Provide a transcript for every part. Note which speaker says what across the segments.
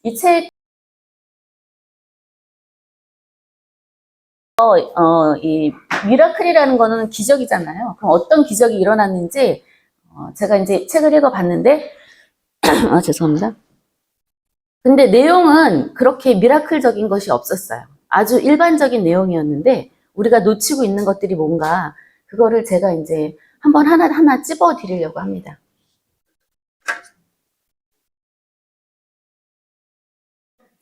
Speaker 1: 이 책, 이 미라클이라는 거는 기적이잖아요. 그럼 어떤 기적이 일어났는지, 제가 이제 책을 읽어봤는데, 죄송합니다. 근데 내용은 그렇게 미라클적인 것이 없었어요. 아주 일반적인 내용이었는데, 우리가 놓치고 있는 것들이 뭔가, 그거를 제가 이제 한번 하나하나 찝어 드리려고 합니다.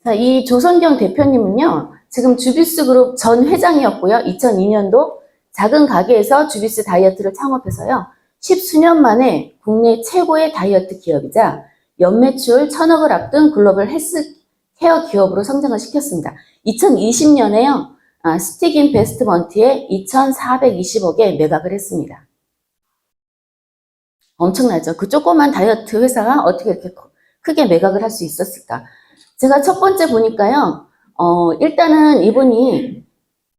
Speaker 1: 자, 이 조선경 대표님은요, 지금 주비스 그룹 전 회장이었고요. 2002년도 작은 가게에서 주비스 다이어트를 창업해서요. 10수년 만에 국내 최고의 다이어트 기업이자 연매출 1000억을 앞둔 글로벌 헬스케어 기업으로 성장을 시켰습니다. 2020년에요. 스틱 인베스트먼트에 2420억에 매각을 했습니다. 엄청나죠? 그 조그만 다이어트 회사가 어떻게 이렇게 크게 매각을 할 수 있었을까? 제가 첫 번째 보니까요, 일단은 이분이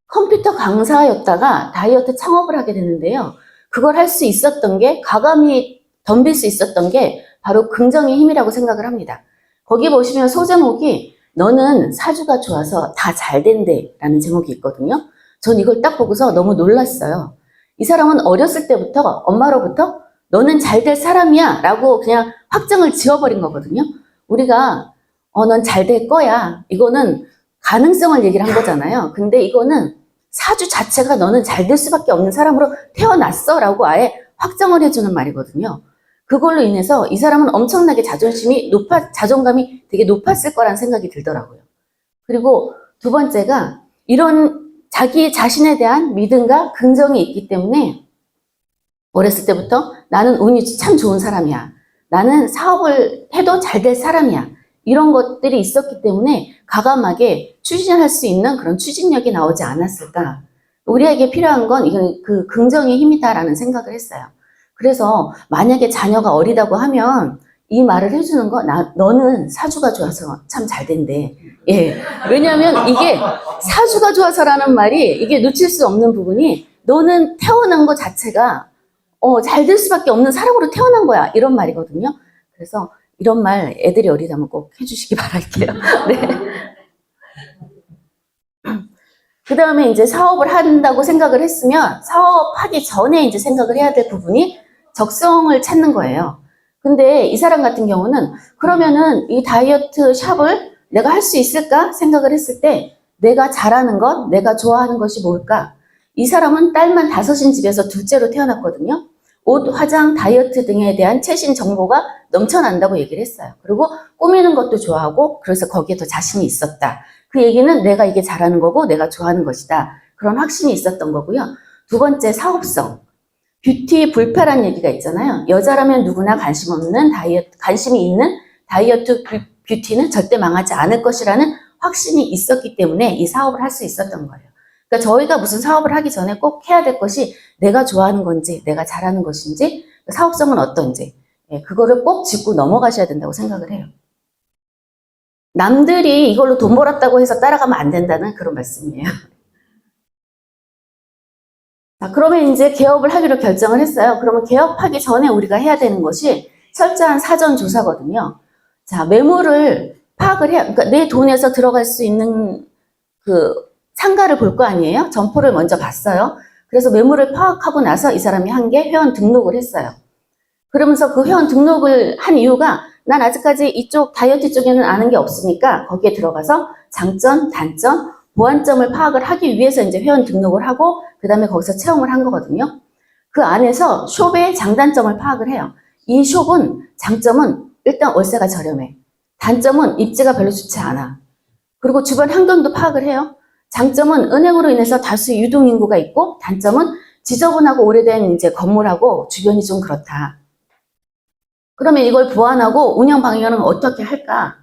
Speaker 1: 컴퓨터 강사였다가 다이어트 창업을 하게 되는데요. 그걸 할 수 있었던 게, 과감히 덤빌 수 있었던 게 바로 긍정의 힘이라고 생각을 합니다. 거기 보시면 소제목이 너는 사주가 좋아서 다 잘 된대 라는 제목이 있거든요. 전 이걸 딱 보고서 너무 놀랐어요. 이 사람은 어렸을 때부터 엄마로부터 너는 잘 될 사람이야 라고 그냥 확정을 지어버린 거거든요. 우리가 넌 잘 될 거야. 이거는 가능성을 얘기를 한 거잖아요. 근데 이거는 사주 자체가 너는 잘 될 수밖에 없는 사람으로 태어났어 라고 아예 확정을 해주는 말이거든요. 그걸로 인해서 이 사람은 엄청나게 자존감이 되게 높았을 거란 생각이 들더라고요. 그리고 두 번째가 이런 자기 자신에 대한 믿음과 긍정이 있기 때문에 어렸을 때부터 나는 운이 참 좋은 사람이야. 나는 사업을 해도 잘 될 사람이야. 이런 것들이 있었기 때문에 과감하게 추진할 수 있는 그런 추진력이 나오지 않았을까. 우리에게 필요한 건 이건 그 긍정의 힘이다라는 생각을 했어요. 그래서 만약에 자녀가 어리다고 하면 이 말을 해주는 거, 너는 사주가 좋아서 참 잘 된대. 예. 왜냐하면 이게 사주가 좋아서라는 말이 이게 놓칠 수 없는 부분이 너는 태어난 것 자체가 잘 될 수밖에 없는 사람으로 태어난 거야. 이런 말이거든요. 그래서 이런 말 애들이 어리다면 꼭 해주시기 바랄게요. 네. 그 다음에 이제 사업을 한다고 생각을 했으면 사업하기 전에 이제 생각을 해야 될 부분이 적성을 찾는 거예요. 근데 이 사람 같은 경우는 그러면은 이 다이어트 샵을 내가 할 수 있을까 생각을 했을 때 내가 잘하는 것, 내가 좋아하는 것이 뭘까? 이 사람은 딸만 5인 집에서 둘째로 태어났거든요. 옷, 화장, 다이어트 등에 대한 최신 정보가 넘쳐난다고 얘기를 했어요. 그리고 꾸미는 것도 좋아하고 그래서 거기에 더 자신이 있었다. 그 얘기는 내가 이게 잘하는 거고 내가 좋아하는 것이다. 그런 확신이 있었던 거고요. 두 번째, 사업성. 뷰티 불패란 얘기가 있잖아요. 여자라면 누구나 관심이 있는 다이어트 뷰티는 절대 망하지 않을 것이라는 확신이 있었기 때문에 이 사업을 할 수 있었던 거예요. 그러니까 저희가 무슨 사업을 하기 전에 꼭 해야 될 것이 내가 좋아하는 건지, 내가 잘하는 것인지, 사업성은 어떤지, 그거를 꼭 짚고 넘어가셔야 된다고 생각을 해요. 남들이 이걸로 돈 벌었다고 해서 따라가면 안 된다는 그런 말씀이에요. 자, 그러면 이제 개업을 하기로 결정을 했어요. 그러면 개업하기 전에 우리가 해야 되는 것이 철저한 사전 조사거든요. 자, 매물을 파악을 해야, 그러니까 내 돈에서 들어갈 수 있는 그 상가를 볼 거 아니에요? 점포를 먼저 봤어요. 그래서 매물을 파악하고 나서 이 사람이 한 게 회원 등록을 했어요. 그러면서 그 회원 등록을 한 이유가 난 아직까지 이쪽 다이어트 쪽에는 아는 게 없으니까 거기에 들어가서 장점, 단점, 보완점을 파악을 하기 위해서 이제 회원 등록을 하고 그 다음에 거기서 체험을 한 거거든요. 그 안에서 숍의 장단점을 파악을 해요. 이 숍은 장점은 일단 월세가 저렴해. 단점은 입지가 별로 좋지 않아. 그리고 주변 환경도 파악을 해요. 장점은 은행으로 인해서 다수 유동인구가 있고 단점은 지저분하고 오래된 이제 건물하고 주변이 좀 그렇다. 그러면 이걸 보완하고 운영 방향은 어떻게 할까?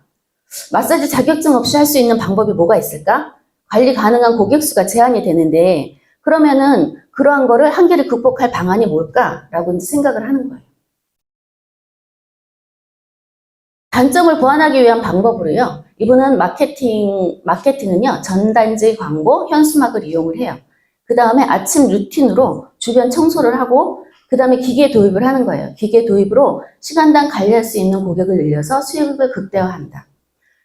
Speaker 1: 마사지 자격증 없이 할 수 있는 방법이 뭐가 있을까? 관리 가능한 고객 수가 제한이 되는데 그러면은 그러한 거를 한계를 극복할 방안이 뭘까라고 이제 생각을 하는 거예요. 단점을 보완하기 위한 방법으로요. 이분은 마케팅은요. 전단지 광고, 현수막을 이용을 해요. 그 다음에 아침 루틴으로 주변 청소를 하고 그 다음에 기계 도입을 하는 거예요. 기계 도입으로 시간당 관리할 수 있는 고객을 늘려서 수익을 극대화한다.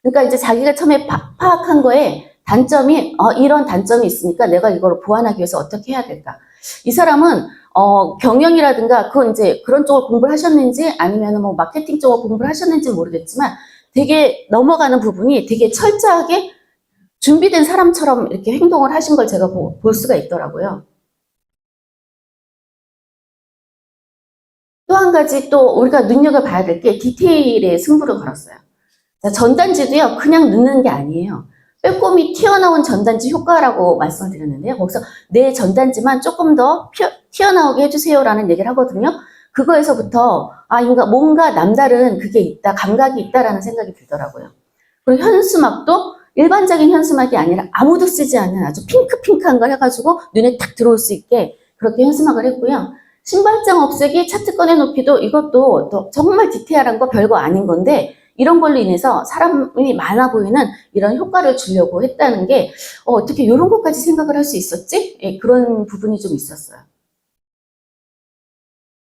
Speaker 1: 그러니까 이제 자기가 처음에 파악한 거에 단점이 이런 단점이 있으니까 내가 이걸 보완하기 위해서 어떻게 해야 될까? 이 사람은 경영이라든가 그건 이제 그런 쪽을 공부를 하셨는지 아니면 뭐 마케팅 쪽을 공부를 하셨는지 모르겠지만 되게 넘어가는 부분이 되게 철저하게 준비된 사람처럼 이렇게 행동을 하신 걸 제가 볼 수가 있더라고요. 또 한 가지 또 우리가 눈여겨봐야 될 게 디테일에 승부를 걸었어요. 자, 전단지도요, 그냥 넣는 게 아니에요. 빼꼼히 튀어나온 전단지 효과라고 말씀을 드렸는데요. 거기서 내 전단지만 조금 더 튀어나오게 해주세요라는 얘기를 하거든요. 그거에서부터, 뭔가 남다른 그게 있다, 감각이 있다라는 생각이 들더라고요. 그리고 현수막도 일반적인 현수막이 아니라 아무도 쓰지 않는 아주 핑크핑크한 걸 해가지고 눈에 탁 들어올 수 있게 그렇게 현수막을 했고요. 신발장 없애기, 차트권의 높이도 이것도 정말 디테일한 거 별거 아닌 건데 이런 걸로 인해서 사람이 많아 보이는 이런 효과를 주려고 했다는 게 어떻게 이런 것까지 생각을 할 수 있었지? 예, 그런 부분이 좀 있었어요.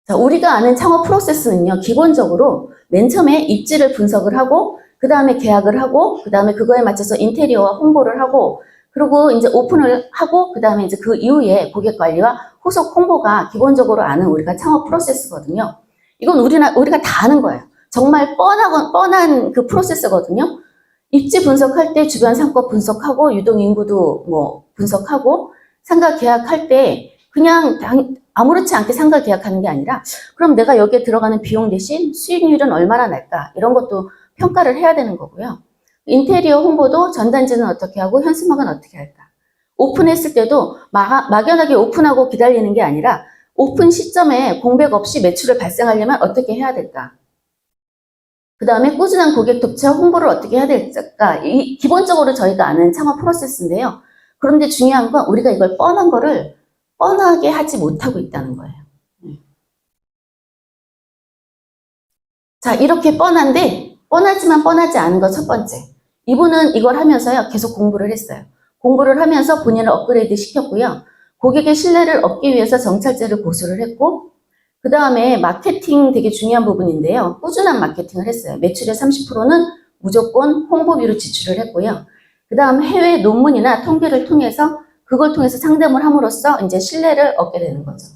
Speaker 1: 자, 우리가 아는 창업 프로세스는요, 기본적으로 맨 처음에 입지를 분석을 하고 그 다음에 계약을 하고 그 다음에 그거에 맞춰서 인테리어와 홍보를 하고 그리고 이제 오픈을 하고 그 다음에 이제 그 이후에 고객 관리와 후속 홍보가 기본적으로 아는 우리가 창업 프로세스거든요. 이건 우리가 다 아는 거예요. 정말 뻔한 그 프로세스거든요. 입지 분석할 때 주변 상권 분석하고 유동인구도 뭐 분석하고 상가 계약할 때 그냥 아무렇지 않게 상가 계약하는 게 아니라 그럼 내가 여기에 들어가는 비용 대신 수익률은 얼마나 날까 이런 것도 평가를 해야 되는 거고요. 인테리어 홍보도 전단지는 어떻게 하고 현수막은 어떻게 할까. 오픈했을 때도 막연하게 오픈하고 기다리는 게 아니라 오픈 시점에 공백 없이 매출을 발생하려면 어떻게 해야 될까. 그 다음에 꾸준한 고객 독채와 홍보를 어떻게 해야 될까. 기본적으로 저희가 아는 창업 프로세스인데요. 그런데 중요한 건 우리가 이걸 뻔한 거를 뻔하게 하지 못하고 있다는 거예요. 자, 이렇게 뻔한데 뻔하지만 뻔하지 않은 거 첫 번째. 이분은 이걸 하면서요. 계속 공부를 했어요. 공부를 하면서 본인을 업그레이드 시켰고요. 고객의 신뢰를 얻기 위해서 정찰제를 고수를 했고 그 다음에 마케팅 되게 중요한 부분인데요. 꾸준한 마케팅을 했어요. 매출의 30%는 무조건 홍보비로 지출을 했고요. 그 다음 해외 논문이나 통계를 통해서 그걸 통해서 상담을 함으로써 이제 신뢰를 얻게 되는 거죠.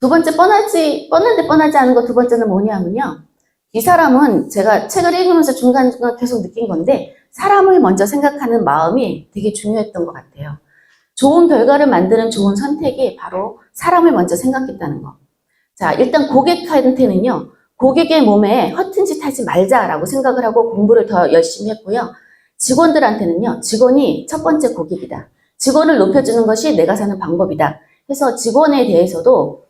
Speaker 1: 두 번째 뻔한데 뻔하지 않은 거 두 번째는 뭐냐면요. 이 사람은 제가 책을 읽으면서 중간중간 계속 느낀 건데 사람을 먼저 생각하는 마음이 되게 중요했던 것 같아요. 좋은 결과를 만드는 좋은 선택이 바로 사람을 먼저 생각했다는 거. 자, 일단 고객한테는요. 고객의 몸에 허튼 짓 하지 말자라고 생각을 하고 공부를 더 열심히 했고요. 직원들한테는요. 직원이 첫 번째 고객이다. 직원을 높여주는 것이 내가 사는 방법이다. 그래서 직원에 대해서도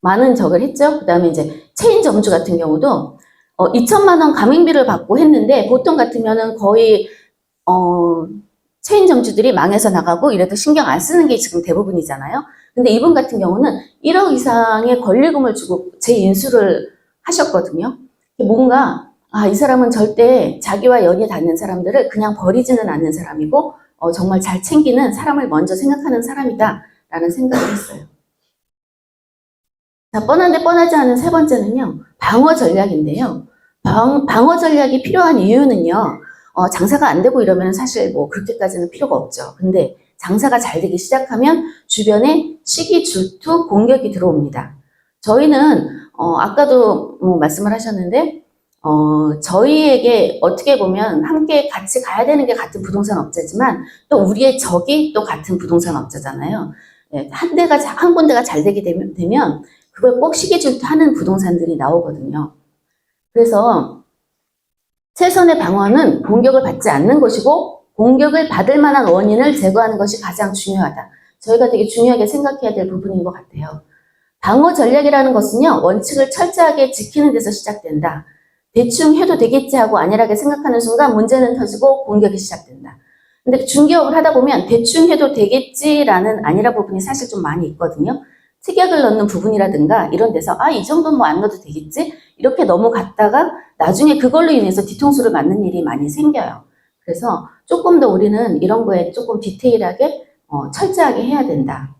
Speaker 1: 많은 적을 했죠. 그 다음에 이제 체인 점주 같은 경우도 2천만 원 가맹비를 받고 했는데 보통 같으면은 거의 체인 점주들이 망해서 나가고 이래도 신경 안 쓰는 게 지금 대부분이잖아요. 근데 이분 같은 경우는 1억 이상의 권리금을 주고 재인수를 하셨거든요. 뭔가 이 사람은 절대 자기와 연이 닿는 사람들을 그냥 버리지는 않는 사람이고 정말 잘 챙기는 사람을 먼저 생각하는 사람이다 라는 생각을 했어요. 자, 뻔한데 뻔하지 않은 세 번째는요. 방어 전략인데요. 방어 전략이 필요한 이유는요. 장사가 안 되고 이러면 사실 뭐 그렇게까지는 필요가 없죠. 근데 장사가 잘 되기 시작하면 주변에 시기 질투 공격이 들어옵니다. 저희는 아까도 뭐 말씀을 하셨는데 저희에게 어떻게 보면 함께 같이 가야 되는 게 같은 부동산 업자지만 또 우리의 적이 또 같은 부동산 업자잖아요. 네, 한 군데가 잘 되게 되면 그걸 꼭 시기 질투하는 부동산들이 나오거든요. 그래서 최선의 방어는 공격을 받지 않는 것이고 공격을 받을 만한 원인을 제거하는 것이 가장 중요하다. 저희가 되게 중요하게 생각해야 될 부분인 것 같아요. 방어 전략이라는 것은요. 원칙을 철저하게 지키는 데서 시작된다. 대충 해도 되겠지 하고 안일하게 생각하는 순간 문제는 터지고 공격이 시작된다. 근데 중개업을 하다 보면 대충 해도 되겠지라는 안일한 부분이 사실 좀 많이 있거든요. 특약을 넣는 부분이라든가 이런 데서 이 정도는 뭐 안 넣어도 되겠지? 이렇게 넘어갔다가 나중에 그걸로 인해서 뒤통수를 맞는 일이 많이 생겨요. 그래서 조금 더 우리는 이런 거에 조금 디테일하게 철저하게 해야 된다.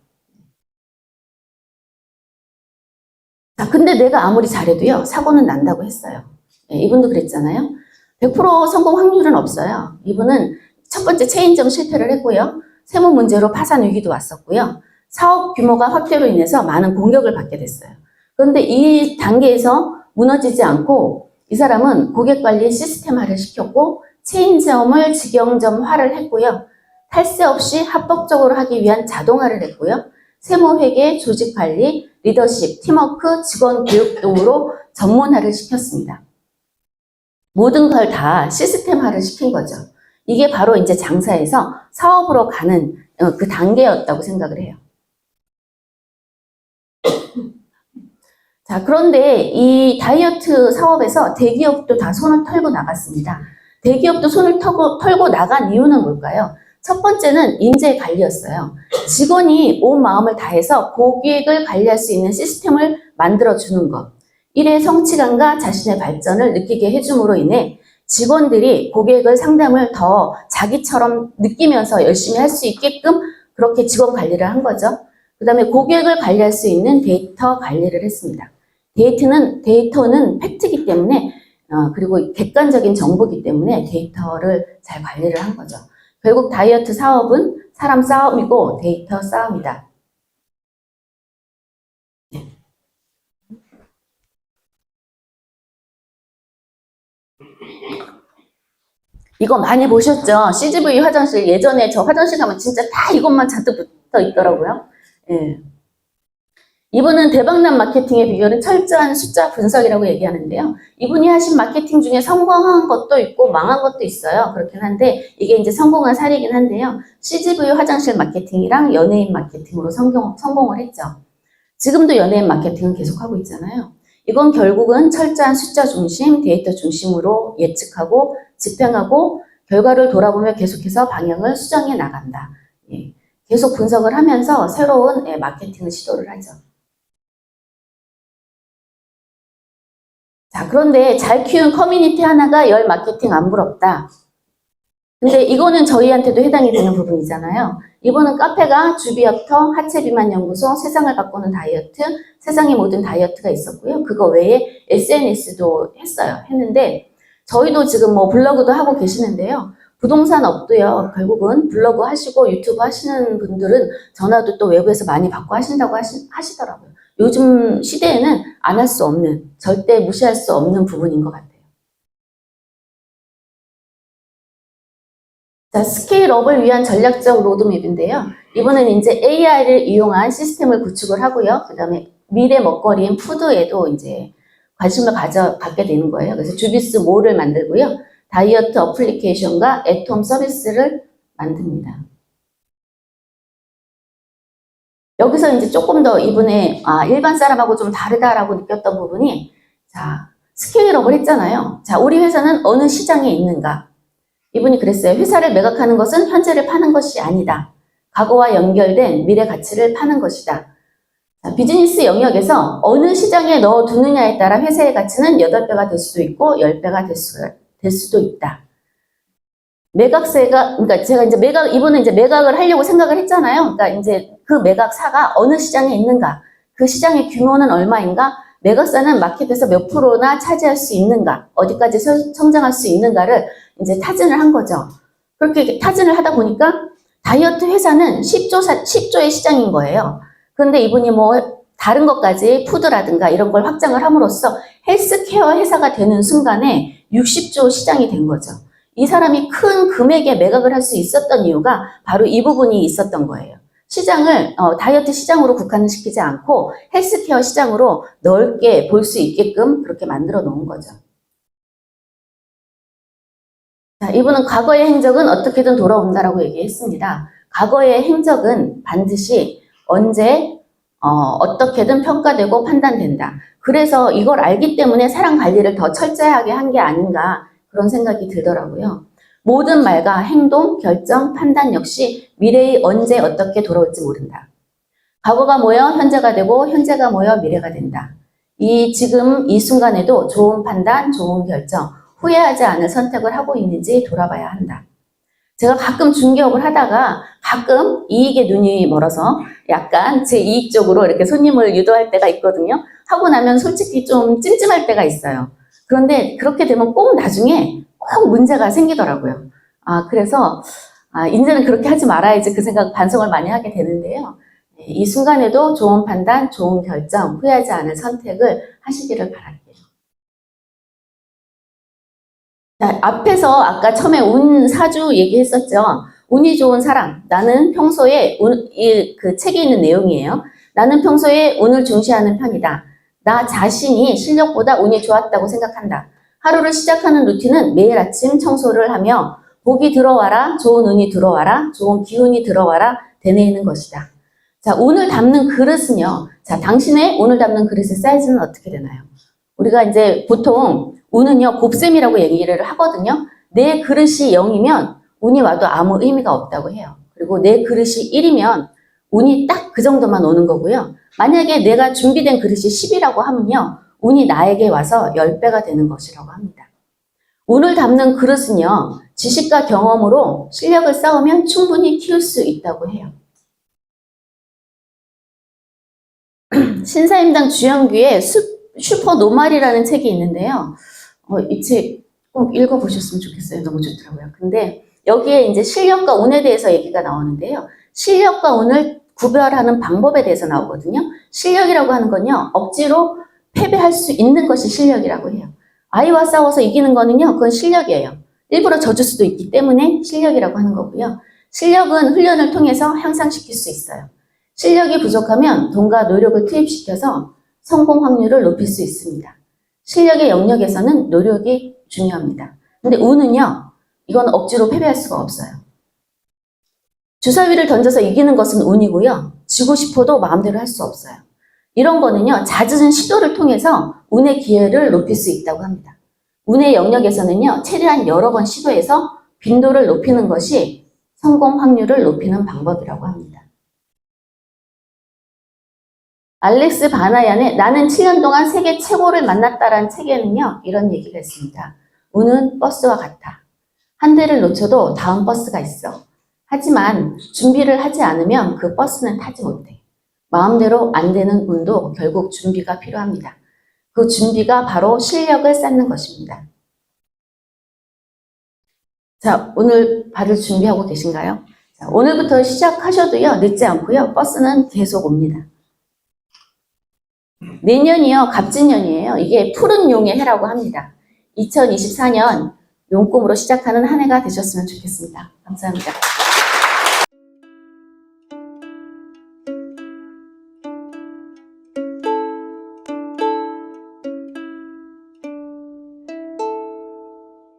Speaker 1: 자, 근데 내가 아무리 잘해도요, 사고는 난다고 했어요. 예, 이분도 그랬잖아요. 100% 성공 확률은 없어요. 이분은 첫 번째 체인점 실패를 했고요. 세무 문제로 파산 위기도 왔었고요. 사업 규모가 확대로 인해서 많은 공격을 받게 됐어요. 그런데 이 단계에서 무너지지 않고 이 사람은 고객 관리 시스템화를 시켰고 체인점을 직영점화를 했고요. 탈세 없이 합법적으로 하기 위한 자동화를 했고요. 세무회계, 조직관리, 리더십, 팀워크, 직원 교육 등으로 전문화를 시켰습니다. 모든 걸 다 시스템화를 시킨 거죠. 이게 바로 이제 장사에서 사업으로 가는 그 단계였다고 생각을 해요. 자, 그런데 이 다이어트 사업에서 대기업도 다 손을 털고 나갔습니다. 대기업도 손을 털고 나간 이유는 뭘까요? 첫 번째는 인재 관리였어요. 직원이 온 마음을 다해서 고객을 관리할 수 있는 시스템을 만들어주는 것. 일의 성취감과 자신의 발전을 느끼게 해줌으로 인해 직원들이 고객을 상담을 더 자기처럼 느끼면서 열심히 할 수 있게끔 그렇게 직원 관리를 한 거죠. 그 다음에 고객을 관리할 수 있는 데이터 관리를 했습니다. 데이터는 팩트이기 때문에 그리고 객관적인 정보이기 때문에 데이터를 잘 관리를 한 거죠. 결국 다이어트 사업은 사람 싸움이고 데이터 싸움이다. 네. 이거 많이 보셨죠? CGV 화장실. 예전에 저 화장실 가면 진짜 다 이것만 잔뜩 붙어 있더라고요. 예. 이분은 대박난 마케팅의 비결은 철저한 숫자 분석이라고 얘기하는데요. 이분이 하신 마케팅 중에 성공한 것도 있고 망한 것도 있어요. 그렇긴 한데 이게 이제 성공한 사례이긴 한데요. CGV 화장실 마케팅이랑 연예인 마케팅으로 성공을 했죠. 지금도 연예인 마케팅은 계속하고 있잖아요. 이건 결국은 철저한 숫자 중심, 데이터 중심으로 예측하고 집행하고 결과를 돌아보며 계속해서 방향을 수정해 나간다. 예. 계속 분석을 하면서 새로운 마케팅을 시도를 하죠. 자, 그런데 잘 키운 커뮤니티 하나가 열 마케팅 안 부럽다. 근데 이거는 저희한테도 해당이 되는 부분이잖아요. 이번은 카페가 주비어터, 하체 비만 연구소, 세상을 바꾸는 다이어트, 세상의 모든 다이어트가 있었고요. 그거 외에 SNS도 했는데 저희도 지금 뭐 블로그도 하고 계시는데요. 부동산 업도요. 결국은 블로그 하시고 유튜브 하시는 분들은 전화도 또 외부에서 많이 받고 하신다고 하시더라고요. 요즘 시대에는 안 할 수 없는, 절대 무시할 수 없는 부분인 것 같아요. 자, 스케일업을 위한 전략적 로드맵인데요. 이번엔 이제 AI를 이용한 시스템을 구축을 하고요. 그 다음에 미래 먹거리인 푸드에도 이제 관심을 갖게 되는 거예요. 그래서 주비스 몰을 만들고요. 다이어트 어플리케이션과 애톰 서비스를 만듭니다. 여기서 이제 조금 더 이분의 일반 사람하고 좀 다르다라고 느꼈던 부분이 자, 스케일업을 했잖아요. 자, 우리 회사는 어느 시장에 있는가? 이분이 그랬어요. 회사를 매각하는 것은 현재를 파는 것이 아니다. 과거와 연결된 미래 가치를 파는 것이다. 자, 비즈니스 영역에서 어느 시장에 넣어두느냐에 따라 회사의 가치는 8배가 될 수도 있고 10배가 될 수도 있다. 매각세가, 그러니까 제가 이제 이분은 이제 매각을 하려고 생각을 했잖아요. 그러니까 이제 그 매각사가 어느 시장에 있는가, 그 시장의 규모는 얼마인가, 매각사는 마켓에서 몇 프로나 차지할 수 있는가, 어디까지 성장할 수 있는가를 이제 타진을 한 거죠. 그렇게 타진을 하다 보니까 다이어트 회사는 10조의 시장인 거예요. 그런데 이분이 뭐 다른 것까지 푸드라든가 이런 걸 확장을 함으로써 헬스케어 회사가 되는 순간에 60조 시장이 된 거죠. 이 사람이 큰 금액에 매각을 할 수 있었던 이유가 바로 이 부분이 있었던 거예요. 시장을 다이어트 시장으로 국한시키지 않고 헬스케어 시장으로 넓게 볼 수 있게끔 그렇게 만들어 놓은 거죠. 자, 이분은 과거의 행적은 어떻게든 돌아온다라고 얘기했습니다. 과거의 행적은 반드시 언제 어떻게든 평가되고 판단된다. 그래서 이걸 알기 때문에 사람 관리를 더 철저하게 한 게 아닌가 그런 생각이 들더라고요. 모든 말과 행동, 결정, 판단 역시 미래의 언제 어떻게 돌아올지 모른다. 과거가 모여 현재가 되고 현재가 모여 미래가 된다. 지금 이 순간에도 좋은 판단, 좋은 결정, 후회하지 않을 선택을 하고 있는지 돌아봐야 한다. 제가 가끔 중개업을 하다가 가끔 이익에 눈이 멀어서 약간 제 이익 쪽으로 이렇게 손님을 유도할 때가 있거든요. 하고 나면 솔직히 좀 찜찜할 때가 있어요. 그런데 그렇게 되면 꼭 나중에 꼭 문제가 생기더라고요. 그래서 이제는 그렇게 하지 말아야지 그 생각 반성을 많이 하게 되는데요. 이 순간에도 좋은 판단, 좋은 결정, 후회하지 않을 선택을 하시기를 바랄게요. 자, 앞에서 아까 처음에 운 사주 얘기했었죠. 운이 좋은 사람. 나는 평소에 그 책에 있는 내용이에요. 나는 평소에 운을 중시하는 편이다. 나 자신이 실력보다 운이 좋았다고 생각한다. 하루를 시작하는 루틴은 매일 아침 청소를 하며 복이 들어와라, 좋은 운이 들어와라, 좋은 기운이 들어와라 되뇌이는 것이다. 자, 운을 담는 그릇은요. 자, 당신의 운을 담는 그릇의 사이즈는 어떻게 되나요? 우리가 이제 보통 운은요, 곱셈이라고 얘기를 하거든요. 내 그릇이 0이면 운이 와도 아무 의미가 없다고 해요. 그리고 내 그릇이 1이면 운이 딱 그 정도만 오는 거고요. 만약에 내가 준비된 그릇이 10이라고 하면요, 운이 나에게 와서 10배가 되는 것이라고 합니다. 운을 담는 그릇은요, 지식과 경험으로 실력을 쌓으면 충분히 키울 수 있다고 해요. 신사임당 주영규의 슈퍼 노말이라는 책이 있는데요. 이 책 꼭 읽어보셨으면 좋겠어요. 너무 좋더라고요. 근데 여기에 이제 실력과 운에 대해서 얘기가 나오는데요. 실력과 운을 구별하는 방법에 대해서 나오거든요. 실력이라고 하는 건요, 억지로 패배할 수 있는 것이 실력이라고 해요. 아이와 싸워서 이기는 거는요, 그건 실력이에요. 일부러 져줄 수도 있기 때문에 실력이라고 하는 거고요. 실력은 훈련을 통해서 향상시킬 수 있어요. 실력이 부족하면 돈과 노력을 투입시켜서 성공 확률을 높일 수 있습니다. 실력의 영역에서는 노력이 중요합니다. 근데 운은요, 이건 억지로 패배할 수가 없어요. 주사위를 던져서 이기는 것은 운이고요. 지고 싶어도 마음대로 할 수 없어요. 이런 거는요, 잦은 시도를 통해서 운의 기회를 높일 수 있다고 합니다. 운의 영역에서는요, 최대한 여러 번 시도해서 빈도를 높이는 것이 성공 확률을 높이는 방법이라고 합니다. 알렉스 바나얀의 나는 7년 동안 세계 최고를 만났다라는 책에는요, 이런 얘기가 있습니다. 운은 버스와 같아. 한 대를 놓쳐도 다음 버스가 있어. 하지만 준비를 하지 않으면 그 버스는 타지 못해. 마음대로 안 되는 운도 결국 준비가 필요합니다. 그 준비가 바로 실력을 쌓는 것입니다. 자, 오늘 발을 준비하고 계신가요? 자, 오늘부터 시작하셔도요, 늦지 않고요, 버스는 계속 옵니다. 내년이요, 갑진년이에요. 이게 푸른 용의 해라고 합니다. 2024년 용꿈으로 시작하는 한 해가 되셨으면 좋겠습니다. 감사합니다.